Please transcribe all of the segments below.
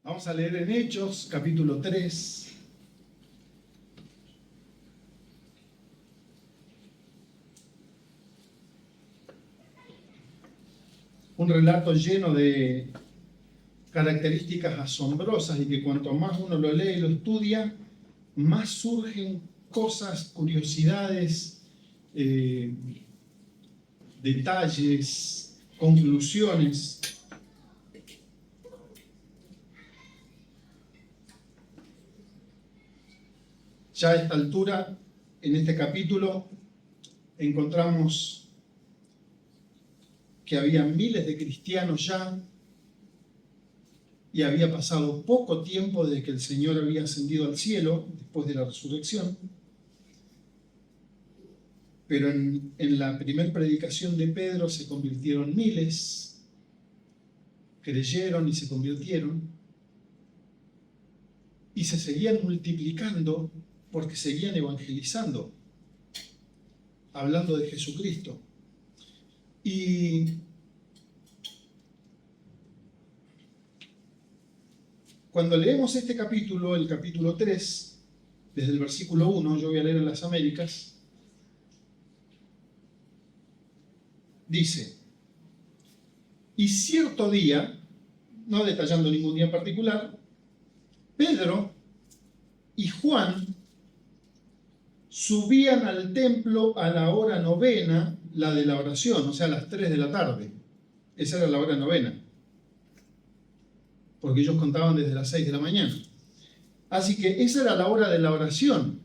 Vamos a leer en Hechos, capítulo 3. Un relato lleno de características asombrosas y que cuanto más uno lo lee y lo estudia, más surgen cosas, curiosidades, detalles, conclusiones. Ya a esta altura, en este capítulo, encontramos que había miles de cristianos ya y había pasado poco tiempo desde que el Señor había ascendido al cielo, después de la resurrección. Pero en la primera predicación de Pedro se convirtieron miles, creyeron y se convirtieron, y se seguían multiplicando porque seguían evangelizando, hablando de Jesucristo. Y cuando leemos este capítulo, el capítulo 3, desde el versículo 1, yo voy a leer en las Américas, dice: y cierto día, no detallando ningún día en particular, Pedro y Juan subían al templo a la hora novena, la de la oración, o sea, a las 3 de la tarde. Esa era la hora novena, porque ellos contaban desde las 6 de la mañana. Así que esa era la hora de la oración.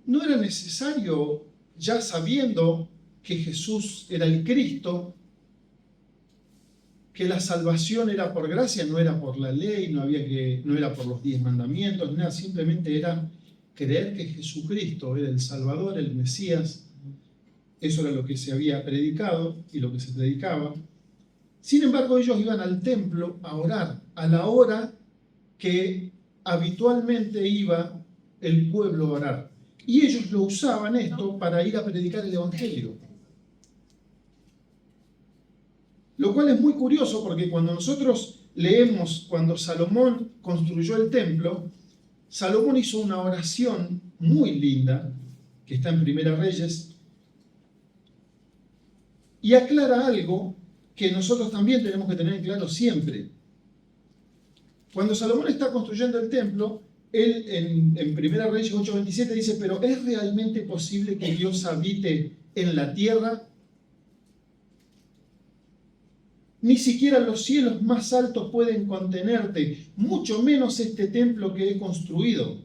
No era necesario, ya sabiendo que Jesús era el Cristo, que la salvación era por gracia, no era por la ley, no era por los 10 mandamientos, nada, simplemente era creer que Jesucristo era el Salvador, el Mesías. Eso era lo que se había predicado y lo que se predicaba. Sin embargo, ellos iban al templo a orar a la hora que habitualmente iba el pueblo a orar. Y ellos lo usaban esto para ir a predicar el Evangelio. Lo cual es muy curioso porque cuando nosotros leemos cuando Salomón construyó el templo, Salomón hizo una oración muy linda, que está en Primera Reyes, y aclara algo que nosotros también tenemos que tener claro siempre. Cuando Salomón está construyendo el templo, él en Primera Reyes 8:27 dice: pero ¿es realmente posible que Dios habite en la tierra? Ni siquiera los cielos más altos pueden contenerte, mucho menos este templo que he construido.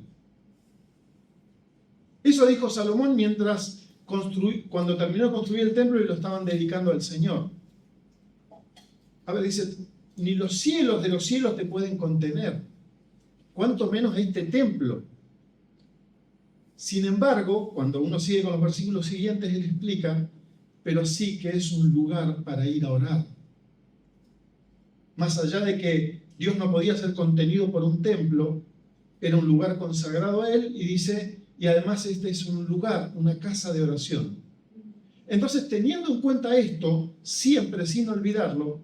Eso dijo Salomón mientras cuando terminó de construir el templo y lo estaban dedicando al Señor. A ver, dice: ni los cielos de los cielos te pueden contener, cuanto menos este templo. Sin embargo, cuando uno sigue con los versículos siguientes, él explica: pero sí que es un lugar para ir a orar. Más allá de que Dios no podía ser contenido por un templo, era un lugar consagrado a Él, y dice, y además este es un lugar, una casa de oración. Entonces, teniendo en cuenta esto, siempre sin olvidarlo,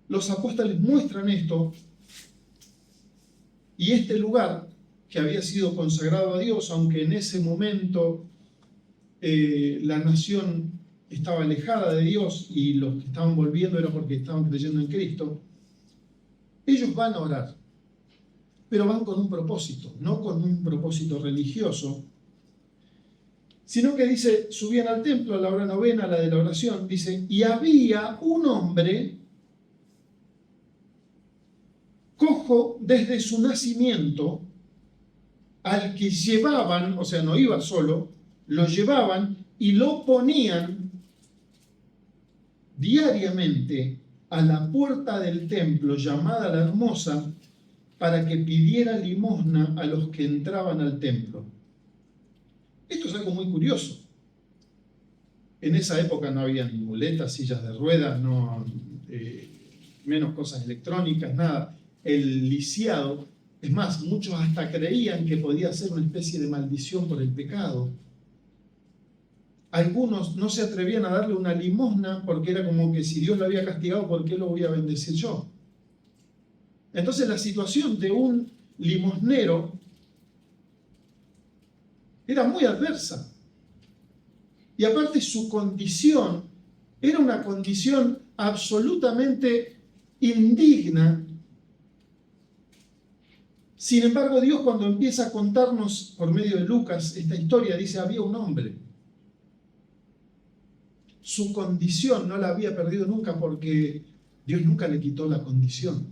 los apóstoles muestran esto, y este lugar que había sido consagrado a Dios, aunque en ese momento la nación estaba alejada de Dios y los que estaban volviendo era porque estaban creyendo en Cristo, ellos van a orar, pero van con un propósito, no con un propósito religioso, sino que dice: subían al templo a la hora novena, la de la oración, dice, y había un hombre cojo desde su nacimiento, al que llevaban, o sea, no iba solo, lo llevaban y lo ponían diariamente a la puerta del templo, llamada la Hermosa, para que pidiera limosna a los que entraban al templo. Esto es algo muy curioso. En esa época no había ni muletas, sillas de ruedas, menos cosas electrónicas, nada. El lisiado, es más, muchos hasta creían que podía ser una especie de maldición por el pecado. Algunos no se atrevían a darle una limosna porque era como que si Dios lo había castigado, ¿por qué lo voy a bendecir yo? Entonces la situación de un limosnero era muy adversa. Y aparte su condición era una condición absolutamente indigna. Sin embargo, Dios, cuando empieza a contarnos por medio de Lucas esta historia, dice, había un hombre. Su condición no la había perdido nunca porque Dios nunca le quitó la condición.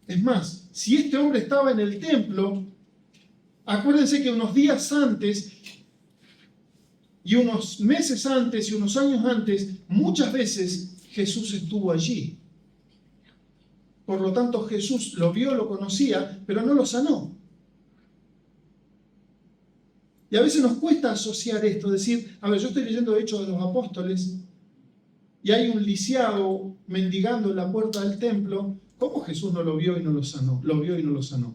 Es más, si este hombre estaba en el templo, acuérdense que unos días antes y unos meses antes y unos años antes, muchas veces Jesús estuvo allí. Por lo tanto, Jesús lo vio, lo conocía, pero no lo sanó. Y a veces nos cuesta asociar esto, decir, a ver, yo estoy leyendo Hechos de los Apóstoles y hay un lisiado mendigando en la puerta del templo. ¿Cómo Jesús no lo vio y no lo sanó? Lo vio y no lo sanó.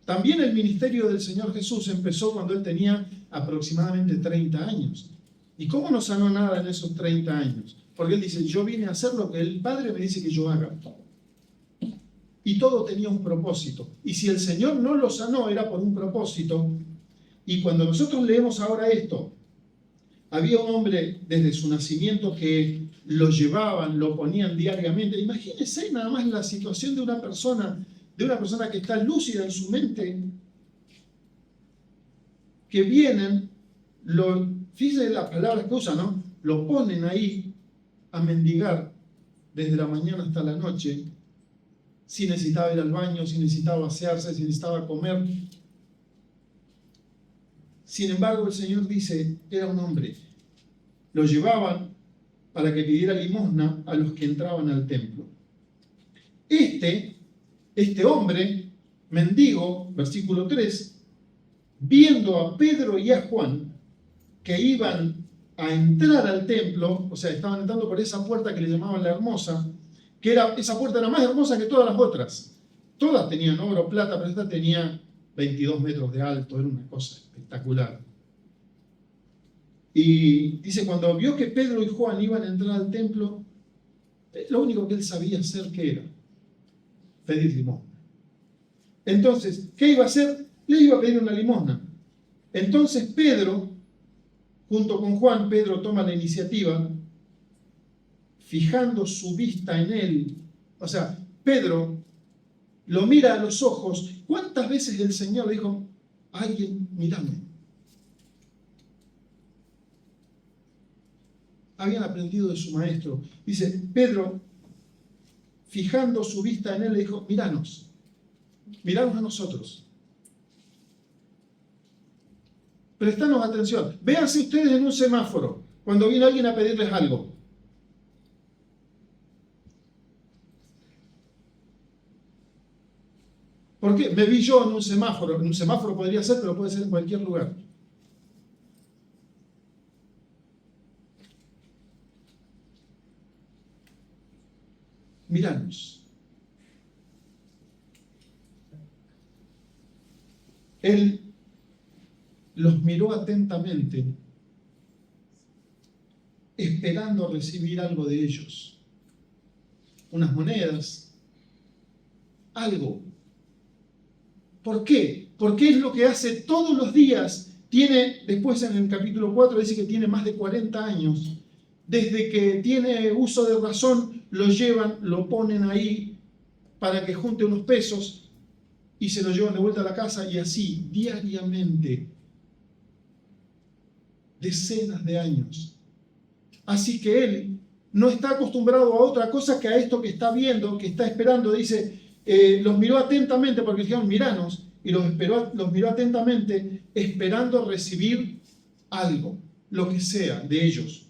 También el ministerio del Señor Jesús empezó cuando Él tenía aproximadamente 30 años. ¿Y cómo no sanó nada en esos 30 años? Porque Él dice, yo vine a hacer lo que el Padre me dice que yo haga. Y todo tenía un propósito. Y si el Señor no lo sanó, era por un propósito. Y cuando nosotros leemos ahora esto, había un hombre desde su nacimiento que lo llevaban, lo ponían diariamente. Imagínense nada más la situación de una persona que está lúcida en su mente, que vienen, fíjense las palabras que usan, ¿no? Lo ponen ahí a mendigar desde la mañana hasta la noche, si necesitaba ir al baño, si necesitaba asearse, si necesitaba comer. Sin embargo, el Señor dice, era un hombre. Lo llevaban para que pidiera limosna a los que entraban al templo. Este hombre, mendigo, versículo 3, viendo a Pedro y a Juan que iban a entrar al templo, o sea, estaban entrando por esa puerta que le llamaban la hermosa, esa puerta era más hermosa que todas las otras. Todas tenían oro, plata, pero esta tenía 22 metros de alto, era una cosa espectacular. Y dice, cuando vio que Pedro y Juan iban a entrar al templo, lo único que él sabía hacer, ¿qué era? Pedir limosna. Entonces, ¿qué iba a hacer? Le iba a pedir una limosna. Entonces Pedro, junto con Juan, Pedro toma la iniciativa, fijando su vista en él. O sea, Pedro lo mira a los ojos. ¿Cuántas veces el Señor le dijo, alguien, mírame? Habían aprendido de su maestro. Dice, Pedro, fijando su vista en él, le dijo, míranos a nosotros. Prestanos atención. Véanse ustedes en un semáforo, cuando viene alguien a pedirles algo. ¿Por qué? Me vi yo en un semáforo. En un semáforo podría ser, pero puede ser en cualquier lugar. Míranos. Él los miró atentamente, esperando recibir algo de ellos. Unas monedas, algo. ¿Por qué? Porque es lo que hace todos los días. Después en el capítulo 4 dice que tiene más de 40 años. Desde que tiene uso de razón, lo llevan, lo ponen ahí para que junte unos pesos y se lo llevan de vuelta a la casa, y así, diariamente, decenas de años. Así que él no está acostumbrado a otra cosa que a esto que está viendo, que está esperando. Dice, los miró atentamente, porque dijeron, miranos, y los miró atentamente, esperando recibir algo, lo que sea, de ellos.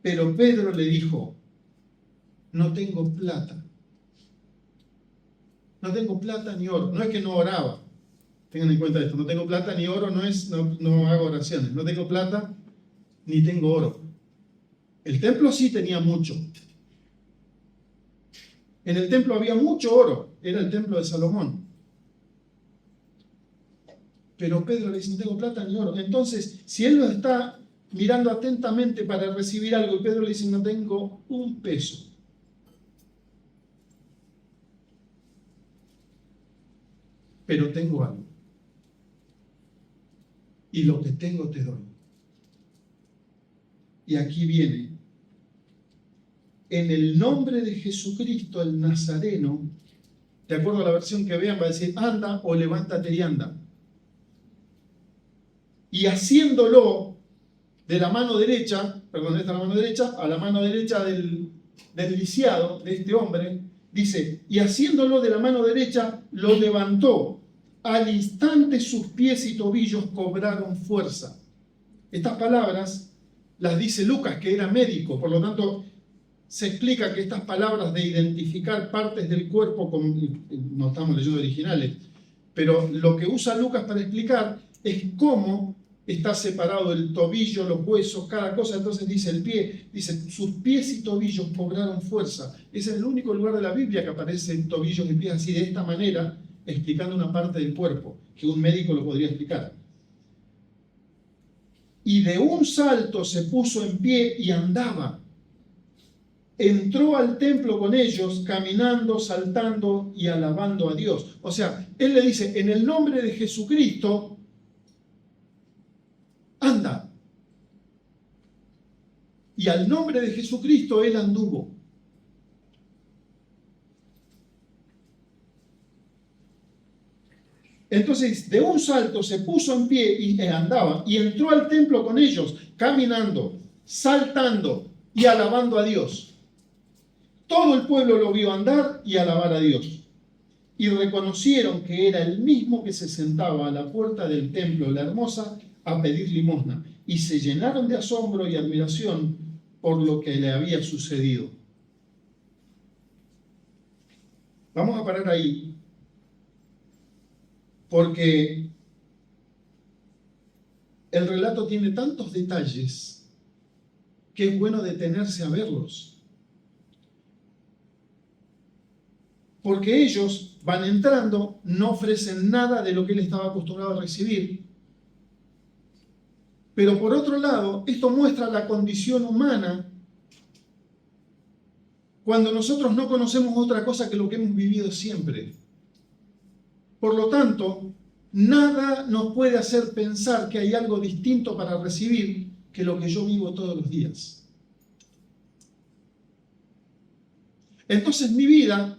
Pero Pedro le dijo, no tengo plata. No tengo plata ni oro. No es que no oraba. Tengan en cuenta esto. No tengo plata ni oro, no hago oraciones. No tengo plata ni tengo oro. El templo sí tenía mucho. En el templo había mucho oro. Era el templo de Salomón. Pero Pedro le dice, no tengo plata ni oro. Entonces, si él lo está mirando atentamente para recibir algo, y Pedro le dice, no tengo un peso. Pero tengo algo. Y lo que tengo te doy. Y aquí viene. En el nombre de Jesucristo, el Nazareno, de acuerdo a la versión que vean, va a decir, anda o levántate y anda. Y haciéndolo de la mano derecha, perdón, esta es la mano derecha, a la mano derecha del lisiado, de este hombre, dice, y haciéndolo de la mano derecha, lo levantó. Al instante sus pies y tobillos cobraron fuerza. Estas palabras las dice Lucas, que era médico, por lo tanto, se explica que estas palabras de identificar partes del cuerpo, no estamos leyendo originales, pero lo que usa Lucas para explicar es cómo está separado el tobillo, los huesos, cada cosa. Entonces dice el pie, dice, sus pies y tobillos cobraron fuerza. Es el único lugar de la Biblia que aparecen tobillos y pies así de esta manera, explicando una parte del cuerpo, que un médico lo podría explicar. Y de un salto se puso en pie y andaba. Entró al templo con ellos, caminando, saltando y alabando a Dios. O sea, él le dice, en el nombre de Jesucristo, anda. Y al nombre de Jesucristo él anduvo. Entonces, de un salto se puso en pie y andaba, y entró al templo con ellos, caminando, saltando y alabando a Dios. Todo el pueblo lo vio andar y alabar a Dios. Y reconocieron que era el mismo que se sentaba a la puerta del templo, la hermosa, a pedir limosna. Y se llenaron de asombro y admiración por lo que le había sucedido. Vamos a parar ahí, porque el relato tiene tantos detalles que es bueno detenerse a verlos. Porque ellos van entrando, no ofrecen nada de lo que él estaba acostumbrado a recibir. Pero por otro lado, esto muestra la condición humana cuando nosotros no conocemos otra cosa que lo que hemos vivido siempre. Por lo tanto, nada nos puede hacer pensar que hay algo distinto para recibir que lo que yo vivo todos los días. Entonces mi vida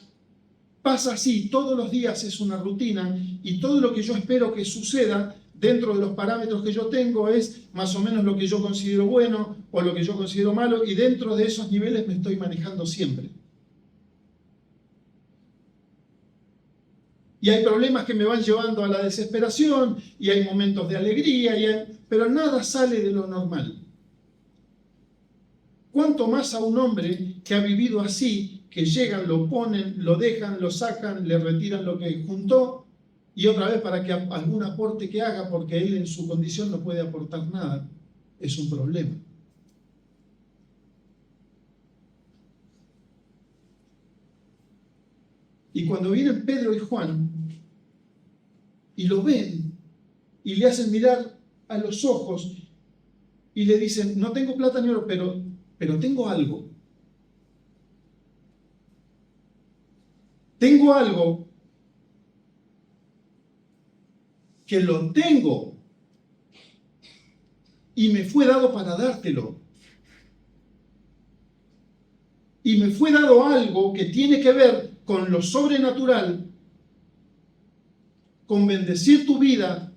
pasa así, todos los días es una rutina y todo lo que yo espero que suceda dentro de los parámetros que yo tengo es más o menos lo que yo considero bueno o lo que yo considero malo, y dentro de esos niveles me estoy manejando siempre. Y hay problemas que me van llevando a la desesperación, y hay momentos de alegría, pero nada sale de lo normal. Cuanto más a un hombre que ha vivido así, que llegan, lo ponen, lo dejan, lo sacan, le retiran lo que juntó, y otra vez para que algún aporte que haga, porque él en su condición no puede aportar nada, es un problema. Y cuando vienen Pedro y Juan, y lo ven, y le hacen mirar a los ojos, y le dicen, no tengo plata ni oro, pero tengo algo. Tengo algo que lo tengo y me fue dado para dártelo. Y me fue dado algo que tiene que ver con lo sobrenatural, con bendecir tu vida,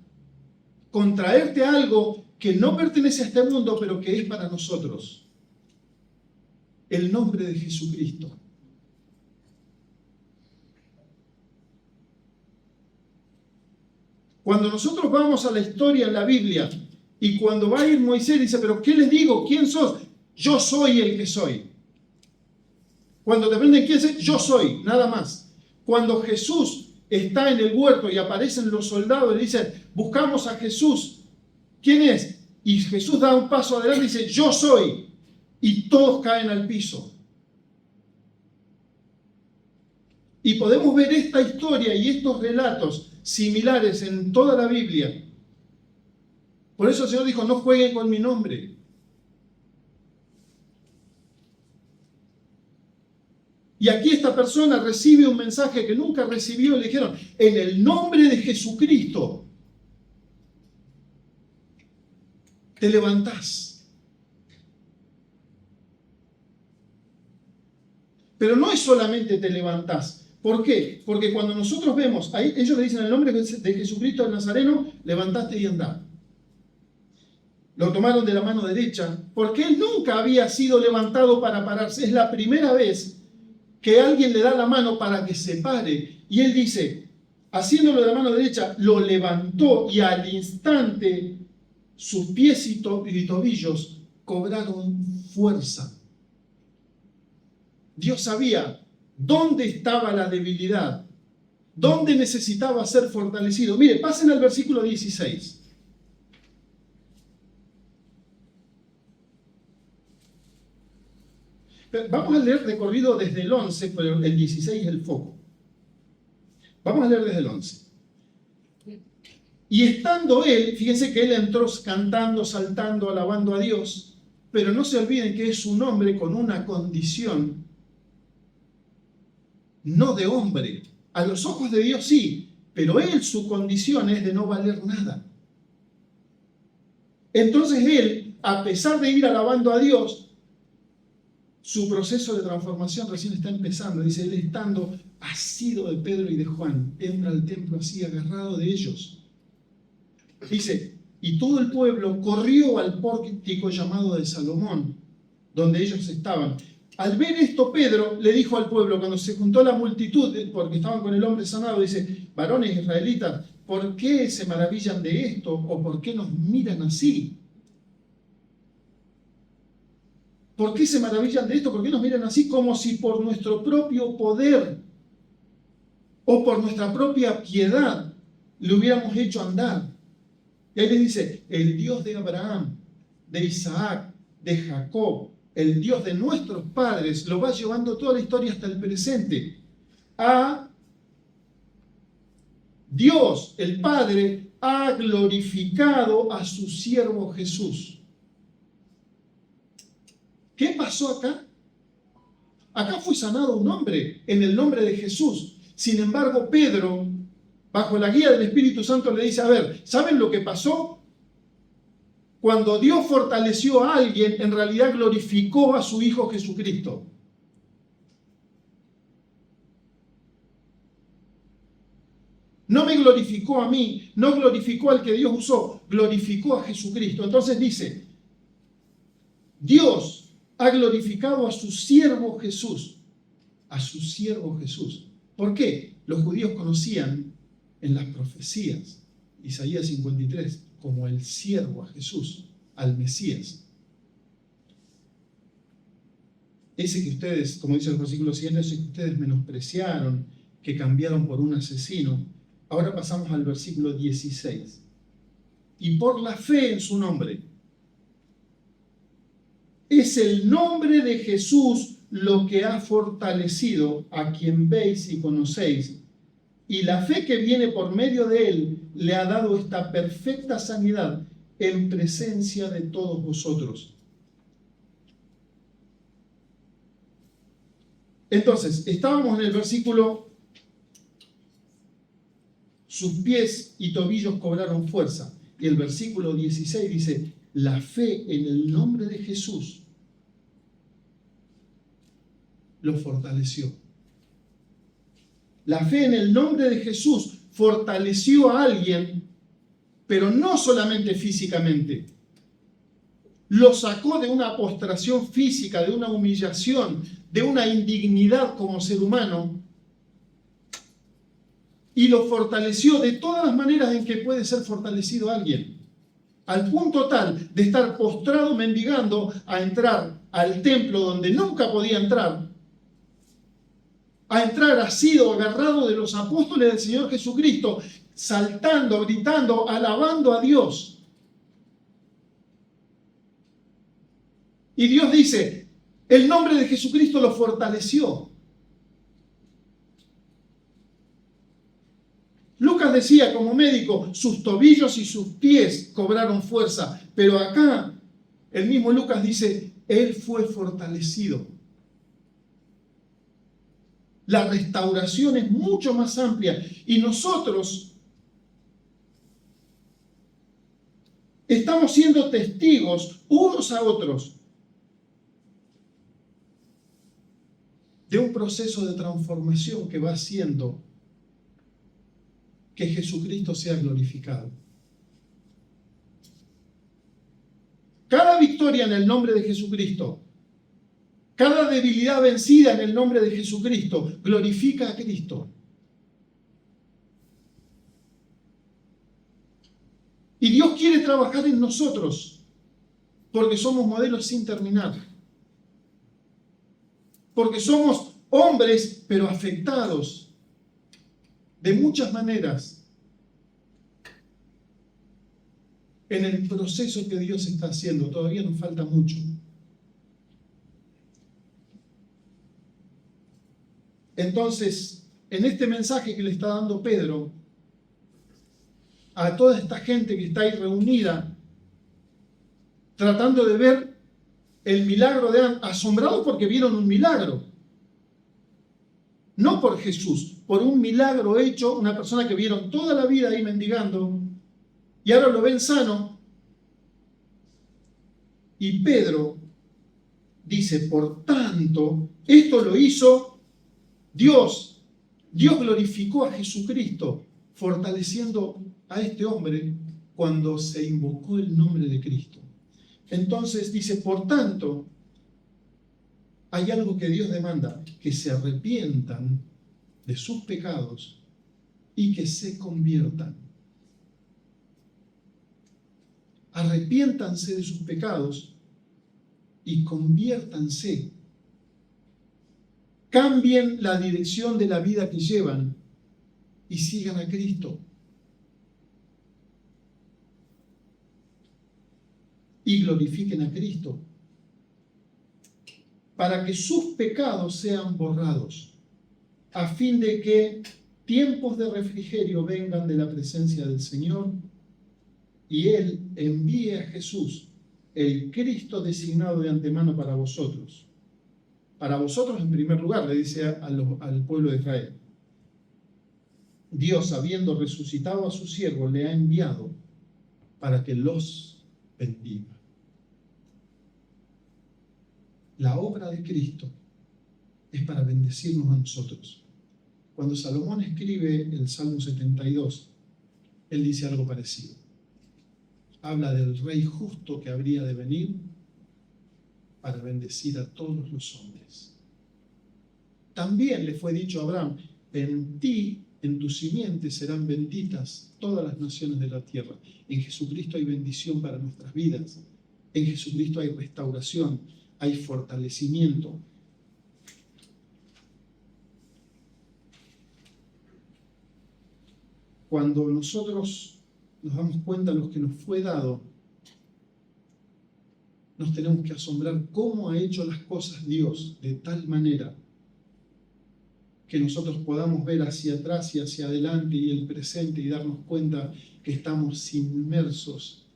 con traerte algo que no pertenece a este mundo, pero que es para nosotros. El nombre de Jesucristo. Cuando nosotros vamos a la historia en la Biblia, y cuando va a ir Moisés dice, pero ¿qué les digo? ¿Quién sos? Yo soy el que soy. Cuando te preguntan quién soy, yo soy, nada más. Cuando Jesús está en el huerto y aparecen los soldados y dicen, buscamos a Jesús, ¿quién es? Y Jesús da un paso adelante y dice, yo soy. Y todos caen al piso. Y podemos ver esta historia y estos relatos similares en toda la Biblia, Por eso el Señor dijo, no jueguen con mi nombre. Y aquí esta persona recibe un mensaje que nunca recibió. Le dijeron, en el nombre de Jesucristo, te levantás. Pero no es solamente te levantás. ¿Por qué? Porque cuando nosotros vemos, ahí ellos le dicen en el nombre de Jesucristo el Nazareno, levantaste y andá. Lo tomaron de la mano derecha, porque él nunca había sido levantado para pararse. Es la primera vez que alguien le da la mano para que se pare. Y él dice, haciéndolo de la mano derecha, lo levantó y al instante sus pies y tobillos cobraron fuerza. Dios sabía dónde estaba la debilidad, dónde necesitaba ser fortalecido. Mire, pasen al versículo 16. Vamos a leer de corrido desde el 11, pero el 16 es el foco. Vamos a leer desde el 11. Y estando él, fíjense que él entró cantando, saltando, alabando a Dios, pero no se olviden que es un hombre con una condición no de hombre. A los ojos de Dios sí, pero él, su condición es de no valer nada. Entonces él, a pesar de ir alabando a Dios, su proceso de transformación recién está empezando. Dice, él estando asido de Pedro y de Juan, entra al templo así agarrado de ellos. Dice, y todo el pueblo corrió al pórtico llamado de Salomón, donde ellos estaban. Al ver esto, Pedro le dijo al pueblo, cuando se juntó la multitud, porque estaban con el hombre sanado, dice, varones israelitas, ¿por qué se maravillan de esto? ¿O por qué nos miran así? ¿Por qué se maravillan de esto? ¿Por qué nos miran así? Como si por nuestro propio poder o por nuestra propia piedad le hubiéramos hecho andar. Y ahí le dice, el Dios de Abraham, de Isaac, de Jacob, el Dios de nuestros padres, lo va llevando toda la historia hasta el presente. A Dios, el Padre, ha glorificado a su siervo Jesús. ¿Qué pasó acá? Acá fue sanado un hombre en el nombre de Jesús. Sin embargo, Pedro, bajo la guía del Espíritu Santo, le dice, a ver, ¿saben lo que pasó? Cuando Dios fortaleció a alguien, en realidad glorificó a su Hijo Jesucristo. No me glorificó a mí, no glorificó al que Dios usó, glorificó a Jesucristo. Entonces dice, Dios ha glorificado a su siervo Jesús. A su siervo Jesús. ¿Por qué? Los judíos conocían en las profecías, Isaías 53, como el siervo a Jesús, al Mesías. Ese que ustedes, como dice el versículo 100, ese que ustedes menospreciaron, que cambiaron por un asesino. Ahora pasamos al versículo 16. Y por la fe en su nombre. Es el nombre de Jesús lo que ha fortalecido a quien veis y conocéis. Y la fe que viene por medio de él le ha dado esta perfecta sanidad en presencia de todos vosotros. Entonces, estábamos en el versículo, sus pies y tobillos cobraron fuerza. Y el versículo 16 dice, la fe en el nombre de Jesús lo fortaleció. La fe en el nombre de Jesús fortaleció a alguien, pero no solamente físicamente. Lo sacó de una postración física, de una humillación, de una indignidad como ser humano, y lo fortaleció de todas las maneras en que puede ser fortalecido alguien. Al punto tal de estar postrado mendigando a entrar al templo donde nunca podía entrar, a entrar asido, agarrado de los apóstoles del Señor Jesucristo, saltando, gritando, alabando a Dios. Y Dios dice, el nombre de Jesucristo lo fortaleció. Lucas decía como médico, sus tobillos y sus pies cobraron fuerza, pero acá el mismo Lucas dice, él fue fortalecido. La restauración es mucho más amplia y nosotros estamos siendo testigos unos a otros de un proceso de transformación que va haciendo que Jesucristo sea glorificado. Cada victoria en el nombre de Jesucristo, cada debilidad vencida en el nombre de Jesucristo, glorifica a Cristo. Y Dios quiere trabajar en nosotros, porque somos modelos sin terminar. Porque somos hombres, pero afectados de muchas maneras en el proceso que Dios está haciendo. Todavía nos falta mucho. Entonces, en este mensaje que le está dando Pedro a toda esta gente que está ahí reunida, tratando de ver el milagro de Adán, asombrados porque vieron un milagro. No por Jesús, por un milagro hecho, una persona que vieron toda la vida ahí mendigando, y ahora lo ven sano. Y Pedro dice, por tanto, esto lo hizo Dios. Dios glorificó a Jesucristo, fortaleciendo a este hombre cuando se invocó el nombre de Cristo. Entonces dice, por tanto, hay algo que Dios demanda, que se arrepientan de sus pecados y que se conviertan. Arrepiéntanse de sus pecados y conviértanse. Cambien la dirección de la vida que llevan y sigan a Cristo. Y glorifiquen a Cristo, para que sus pecados sean borrados, a fin de que tiempos de refrigerio vengan de la presencia del Señor y Él envíe a Jesús, el Cristo designado de antemano para vosotros. Para vosotros en primer lugar, le dice al pueblo de Israel. Dios, habiendo resucitado a su siervo, le ha enviado para que los bendiga. La obra de Cristo es para bendecirnos a nosotros. Cuando Salomón escribe el Salmo 72, él dice algo parecido. Habla del Rey justo que habría de venir para bendecir a todos los hombres. También le fue dicho a Abraham, en ti, en tu simiente serán benditas todas las naciones de la tierra. En Jesucristo hay bendición para nuestras vidas. En Jesucristo hay restauración, hay fortalecimiento. Cuando nosotros nos damos cuenta de lo que nos fue dado, nos tenemos que asombrar cómo ha hecho las cosas Dios de tal manera que nosotros podamos ver hacia atrás y hacia adelante y el presente y darnos cuenta que estamos inmersos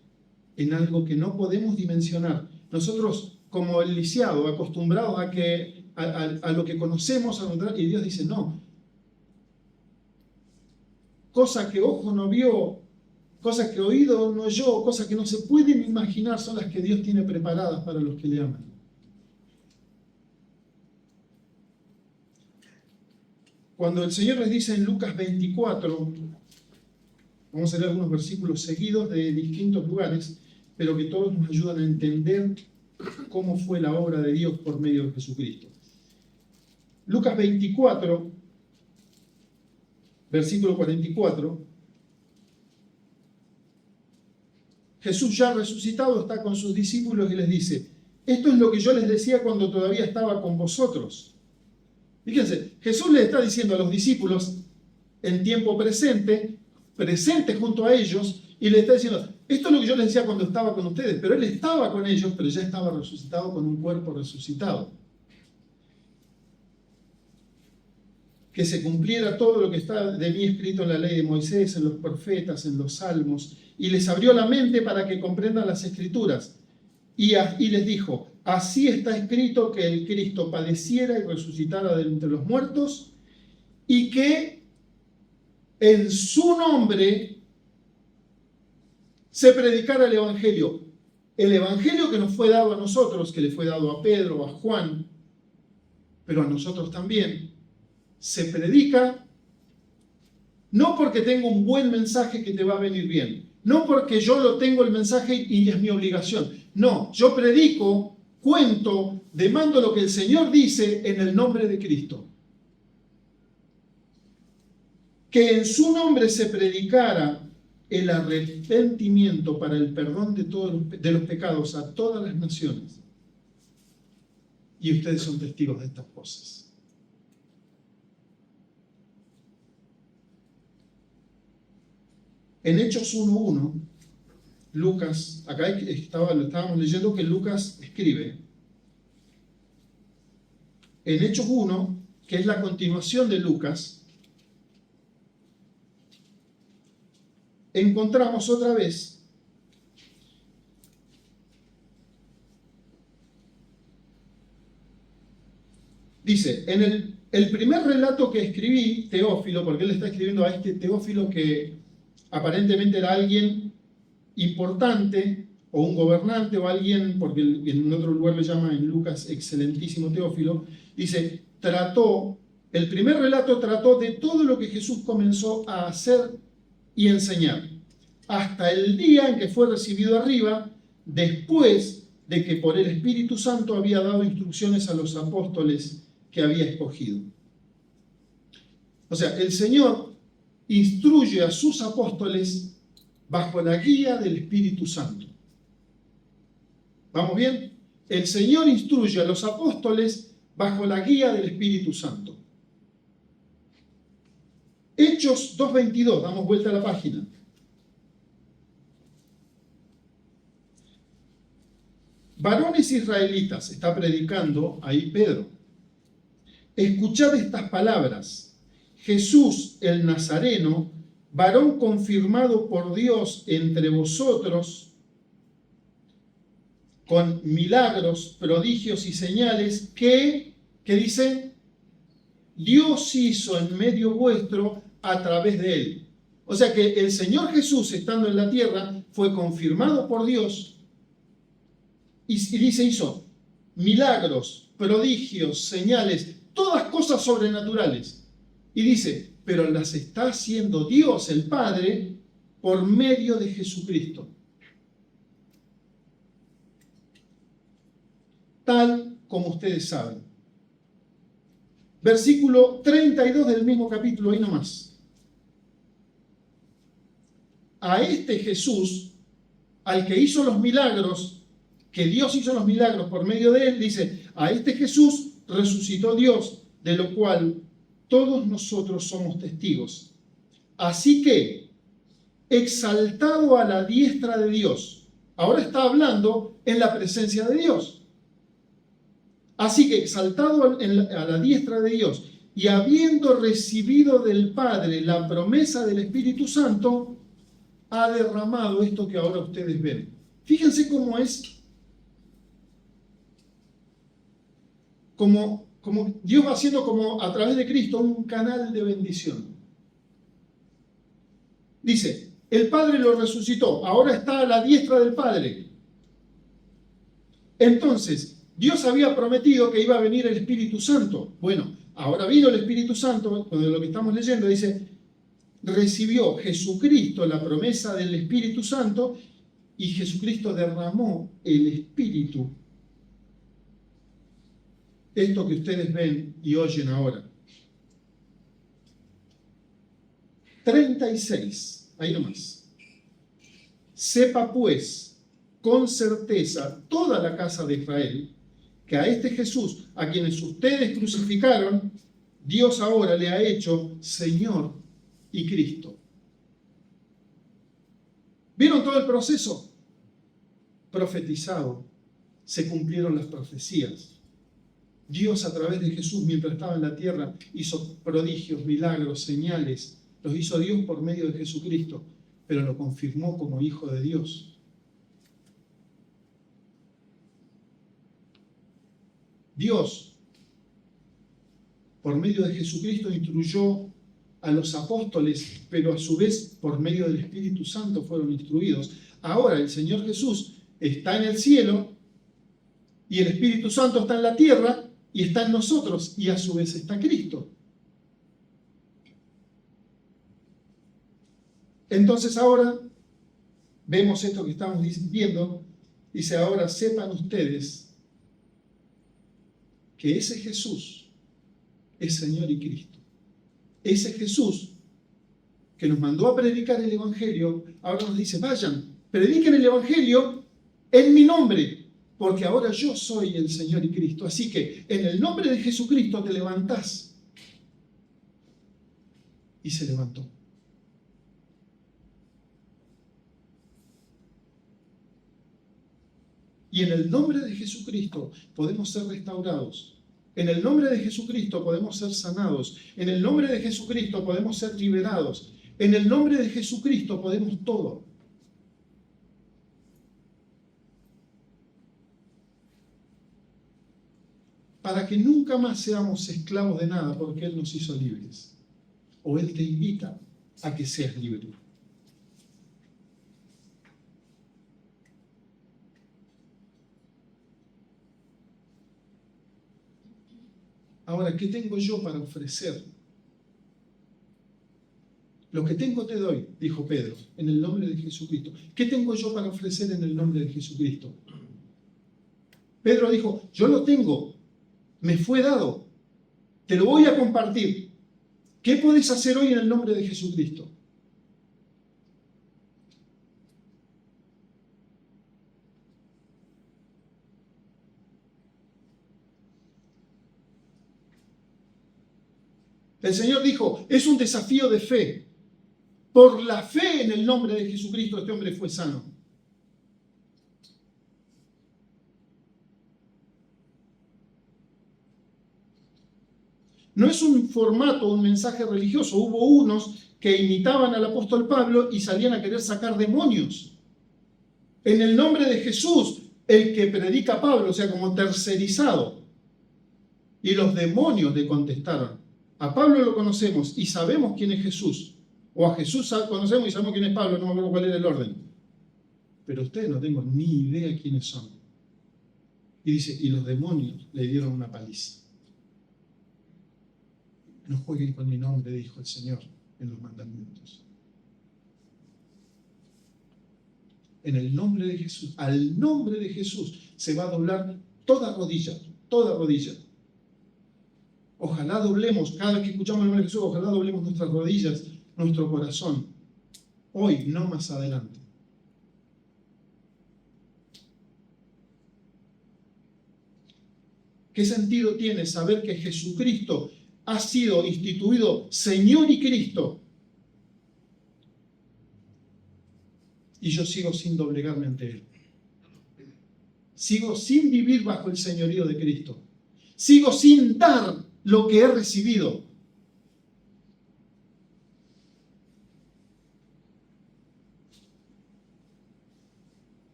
en algo que no podemos dimensionar. Nosotros, como el lisiado, acostumbrados a lo que conocemos, y Dios dice, no. Cosa que ojo no vio, cosas que oído no oyó, cosas que no se pueden imaginar son las que Dios tiene preparadas para los que le aman. Cuando el Señor les dice en Lucas 24, vamos a leer algunos versículos seguidos de distintos lugares, pero que todos nos ayudan a entender cómo fue la obra de Dios por medio de Jesucristo. Lucas 24, versículo 44. Jesús ya resucitado está con sus discípulos y les dice, esto es lo que yo les decía cuando todavía estaba con vosotros. Fíjense, Jesús les está diciendo a los discípulos en tiempo presente junto a ellos, y les está diciendo, esto es lo que yo les decía cuando estaba con ustedes, pero Él estaba con ellos, pero ya estaba resucitado con un cuerpo resucitado. que se cumpliera todo lo que está de mí escrito en la ley de Moisés, en los profetas, en los salmos, y les abrió la mente para que comprendan las escrituras. Y les dijo, así está escrito que el Cristo padeciera y resucitara de entre los muertos, y que en su nombre se predicara el Evangelio. El Evangelio que nos fue dado a nosotros, que le fue dado a Pedro, a Juan, pero a nosotros también, se predica no porque tengo un buen mensaje que te va a venir bien, no porque yo lo tengo el mensaje y es mi obligación. No, yo predico, cuento, demando lo que el Señor dice en el nombre de Cristo. Que en su nombre se predicara el arrepentimiento para el perdón de los pecados a todas las naciones. Y ustedes son testigos de estas cosas. En Hechos 1:1, Lucas, acá lo estábamos leyendo que Lucas escribe. En Hechos 1, que es la continuación de Lucas, encontramos otra vez dice, en el primer relato que escribí, Teófilo, porque él está escribiendo a este Teófilo que aparentemente era alguien importante, o un gobernante, o alguien, porque en otro lugar le llama en Lucas excelentísimo Teófilo, dice, el primer relato trató de todo lo que Jesús comenzó a hacer y enseñar, hasta el día en que fue recibido arriba, después de que por el Espíritu Santo había dado instrucciones a los apóstoles que había escogido. O sea, el Señor instruye a sus apóstoles bajo la guía del Espíritu Santo. ¿Vamos bien? El Señor instruye a los apóstoles bajo la guía del Espíritu Santo. Hechos 2:22, damos vuelta a la página. Varones israelitas, está predicando ahí Pedro. Escuchad estas palabras. Jesús el Nazareno, varón confirmado por Dios entre vosotros, con milagros, prodigios y señales que dice, Dios hizo en medio vuestro a través de él. O sea que el Señor Jesús, estando en la tierra, fue confirmado por Dios y dice, hizo milagros, prodigios, señales, todas cosas sobrenaturales. Y dice, pero las está haciendo Dios, el Padre, por medio de Jesucristo. Tal como ustedes saben. Versículo 32 del mismo capítulo, ahí nomás. A este Jesús, al que hizo los milagros, que Dios hizo los milagros por medio de él, dice, a este Jesús resucitó Dios, de lo cual todos nosotros somos testigos. Así que, exaltado a la diestra de Dios, ahora está hablando en la presencia de Dios. Así que, exaltado a la diestra de Dios y habiendo recibido del Padre la promesa del Espíritu Santo, ha derramado esto que ahora ustedes ven. Fíjense cómo es, como Dios va haciendo como a través de Cristo un canal de bendición. Dice, el Padre lo resucitó, ahora está a la diestra del Padre. Entonces, Dios había prometido que iba a venir el Espíritu Santo. Bueno, ahora vino el Espíritu Santo, cuando lo que estamos leyendo dice, recibió Jesucristo la promesa del Espíritu Santo y Jesucristo derramó el Espíritu. Esto que ustedes ven y oyen ahora. 36, ahí nomás. Sepa pues con certeza toda la casa de Israel que a este Jesús, a quienes ustedes crucificaron, Dios ahora le ha hecho Señor y Cristo. ¿Vieron todo el proceso? Profetizado, se cumplieron las profecías. Dios a través de Jesús, mientras estaba en la tierra, hizo prodigios, milagros, señales. Los hizo Dios por medio de Jesucristo, pero lo confirmó como Hijo de Dios. Dios, por medio de Jesucristo, instruyó a los apóstoles, pero a su vez, por medio del Espíritu Santo, fueron instruidos. Ahora el Señor Jesús está en el cielo y el Espíritu Santo está en la tierra y está en nosotros, y a su vez está Cristo. Entonces ahora vemos esto que estamos viendo. Dice, ahora sepan ustedes que ese Jesús es Señor y Cristo. Ese Jesús que nos mandó a predicar el Evangelio, ahora nos dice, vayan, prediquen el Evangelio en mi nombre, porque ahora yo soy el Señor y Cristo. Así que en el nombre de Jesucristo te levantás. Y se levantó. Y en el nombre de Jesucristo podemos ser restaurados. En el nombre de Jesucristo podemos ser sanados. En el nombre de Jesucristo podemos ser liberados. En el nombre de Jesucristo podemos todo. Para que nunca más seamos esclavos de nada, porque Él nos hizo libres. O Él te invita a que seas libre. Ahora, ¿qué tengo yo para ofrecer? Lo que tengo te doy, dijo Pedro, en el nombre de Jesucristo. ¿Qué tengo yo para ofrecer en el nombre de Jesucristo? Pedro dijo, yo lo tengo, me fue dado, te lo voy a compartir. ¿Qué podés hacer hoy en el nombre de Jesucristo? El Señor dijo, es un desafío de fe. Por la fe en el nombre de Jesucristo este hombre fue sano. No es un formato, un mensaje religioso. Hubo unos que imitaban al apóstol Pablo y salían a querer sacar demonios. En el nombre de Jesús, el que predica Pablo, o sea, como tercerizado. Y los demonios le contestaron. A Pablo lo conocemos y sabemos quién es Jesús. O a Jesús conocemos y sabemos quién es Pablo, no me acuerdo cuál era el orden. Pero ustedes no tengo ni idea quiénes son. Y dice, y los demonios le dieron una paliza. No jueguen con mi nombre, dijo el Señor en los mandamientos. En el nombre de Jesús, al nombre de Jesús, se va a doblar toda rodilla, toda rodilla. Ojalá doblemos, cada vez que escuchamos el nombre de Jesús, ojalá doblemos nuestras rodillas, nuestro corazón. Hoy, no más adelante. ¿Qué sentido tiene saber que Jesucristo ha sido instituido Señor y Cristo? Y yo sigo sin doblegarme ante Él. Sigo sin vivir bajo el señorío de Cristo. Sigo sin dar lo que he recibido.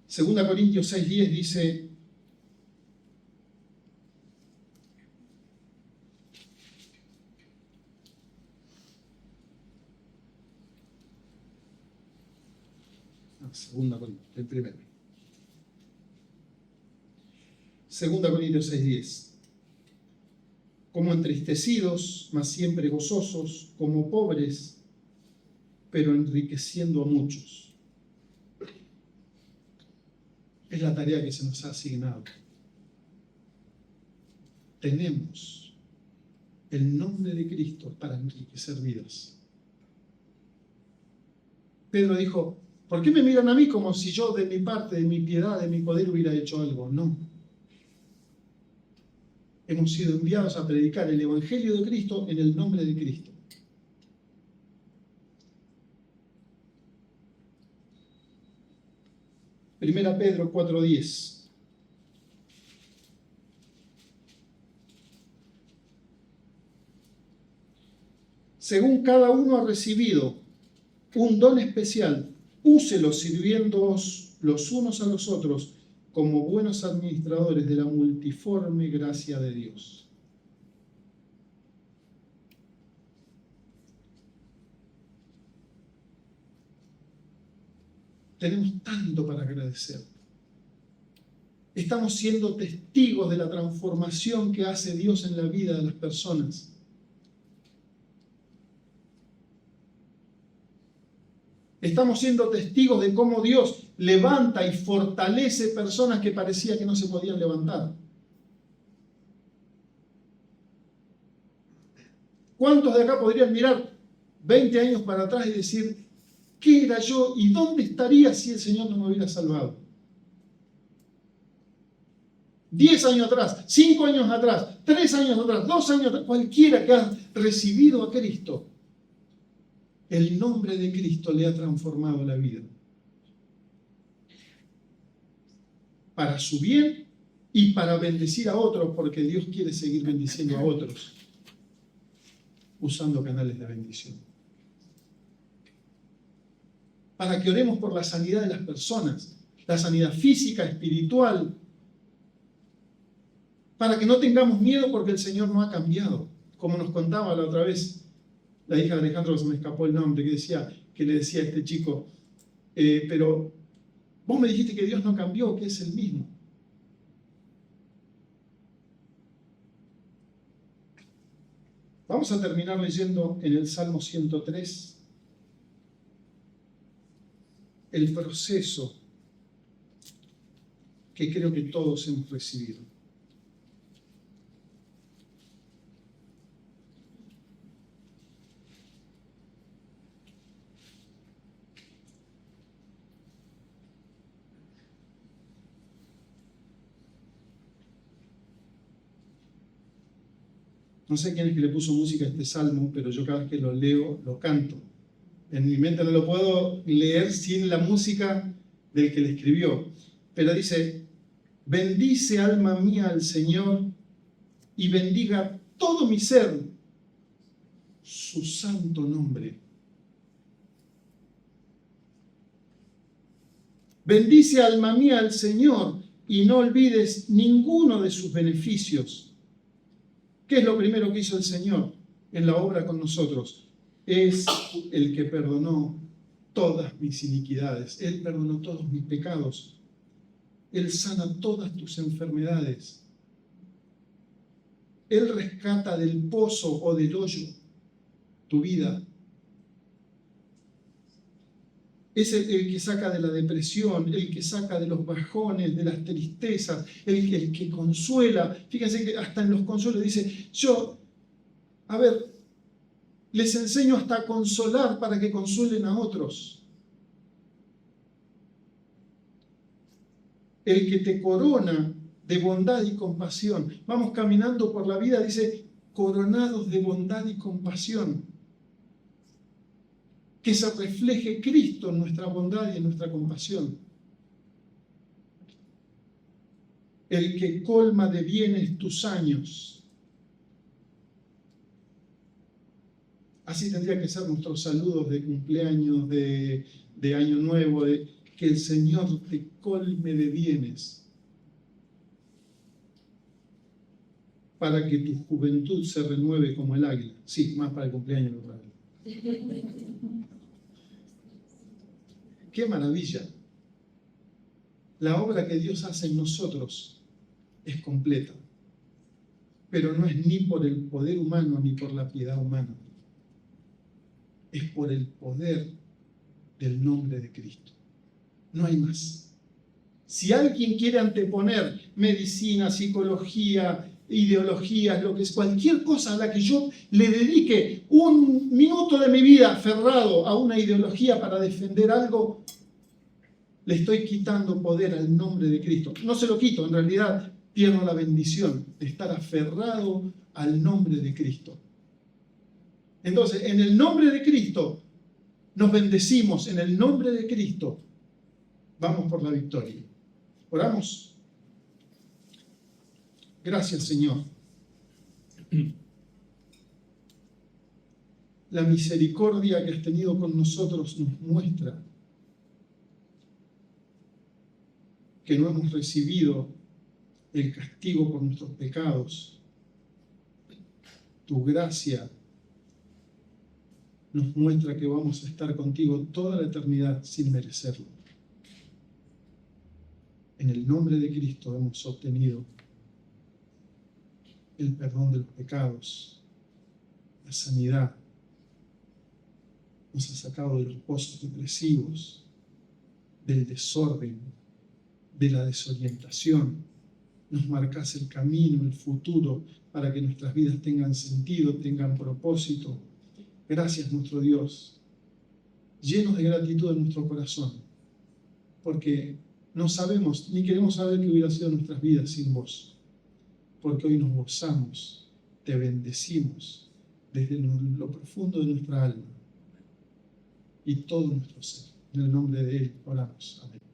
Segunda Corintios 6:10 dice, Segunda Corintios, el primero. Segunda Corintios 6:10. Como entristecidos, mas siempre gozosos, como pobres, pero enriqueciendo a muchos. Es la tarea que se nos ha asignado. Tenemos el nombre de Cristo para enriquecer vidas. Pedro dijo, ¿por qué me miran a mí como si yo de mi parte, de mi piedad, de mi poder hubiera hecho algo? No. Hemos sido enviados a predicar el Evangelio de Cristo en el nombre de Cristo. Primera Pedro 4:10. según cada uno ha recibido un don especial, úselo sirviéndoos los unos a los otros como buenos administradores de la multiforme gracia de Dios. Tenemos tanto para agradecer. Estamos siendo testigos de la transformación que hace Dios en la vida de las personas. Estamos siendo testigos de cómo Dios levanta y fortalece personas que parecía que no se podían levantar. ¿Cuántos de acá podrían mirar 20 años para atrás y decir, ¿qué era yo y dónde estaría si el Señor no me hubiera salvado? 10 años atrás, 5 años atrás, 3 años atrás, 2 años atrás, cualquiera que ha recibido a Cristo, el nombre de Cristo le ha transformado la vida. Para su bien y para bendecir a otros, porque Dios quiere seguir bendiciendo a otros, usando canales de bendición. Para que oremos por la sanidad de las personas, la sanidad física, espiritual, para que no tengamos miedo porque el Señor no ha cambiado. Como nos contaba la otra vez la hija de Alejandro, se me escapó el nombre, que le decía a este chico, pero vos me dijiste que Dios no cambió, que es el mismo. Vamos a terminar leyendo en el Salmo 103 el proceso que creo que todos hemos recibido. No sé quién es que le puso música a este salmo, pero yo cada vez que lo leo, lo canto. En mi mente no lo puedo leer sin la música del que le escribió. Pero dice, bendice alma mía al Señor y bendiga todo mi ser su santo nombre. Bendice alma mía al Señor y no olvides ninguno de sus beneficios. ¿Qué es lo primero que hizo el Señor en la obra con nosotros? Es el que perdonó todas mis iniquidades. Él perdonó todos mis pecados. Él sana todas tus enfermedades. Él rescata del pozo o del hoyo tu vida. Es el que saca de la depresión, el que saca de los bajones, de las tristezas, el que consuela. Fíjense que hasta en los consuelos dice, les enseño hasta a consolar para que consuelen a otros. El que te corona de bondad y compasión. Vamos caminando por la vida, dice, coronados de bondad y compasión. Que se refleje Cristo en nuestra bondad y en nuestra compasión. El que colma de bienes tus años. Así tendría que ser nuestros saludos de cumpleaños, de año nuevo, que el Señor te colme de bienes para que tu juventud se renueve como el águila. Sí, más para el cumpleaños que para él. ¡Qué maravilla! La obra que Dios hace en nosotros es completa, pero no es ni por el poder humano ni por la piedad humana. Es por el poder del nombre de Cristo. No hay más. Si alguien quiere anteponer medicina, psicología, ideologías, lo que es cualquier cosa a la que yo le dedique un minuto de mi vida aferrado a una ideología para defender algo, le estoy quitando poder al nombre de Cristo. No se lo quito, en realidad pierdo la bendición de estar aferrado al nombre de Cristo. Entonces, en el nombre de Cristo nos bendecimos, en el nombre de Cristo vamos por la victoria. Oramos. Gracias, Señor. La misericordia que has tenido con nosotros nos muestra que no hemos recibido el castigo por nuestros pecados. Tu gracia nos muestra que vamos a estar contigo toda la eternidad sin merecerlo. En el nombre de Cristo hemos obtenido el perdón de los pecados, la sanidad. Nos ha sacado de los pozos depresivos, del desorden, de la desorientación. Nos marcas el camino, el futuro, para que nuestras vidas tengan sentido, tengan propósito. Gracias, nuestro Dios, llenos de gratitud en nuestro corazón, porque no sabemos ni queremos saber qué hubiera sido nuestras vidas sin vos, porque hoy nos gozamos, te bendecimos desde lo profundo de nuestra alma y todo nuestro ser. En el nombre de Él oramos. Amén.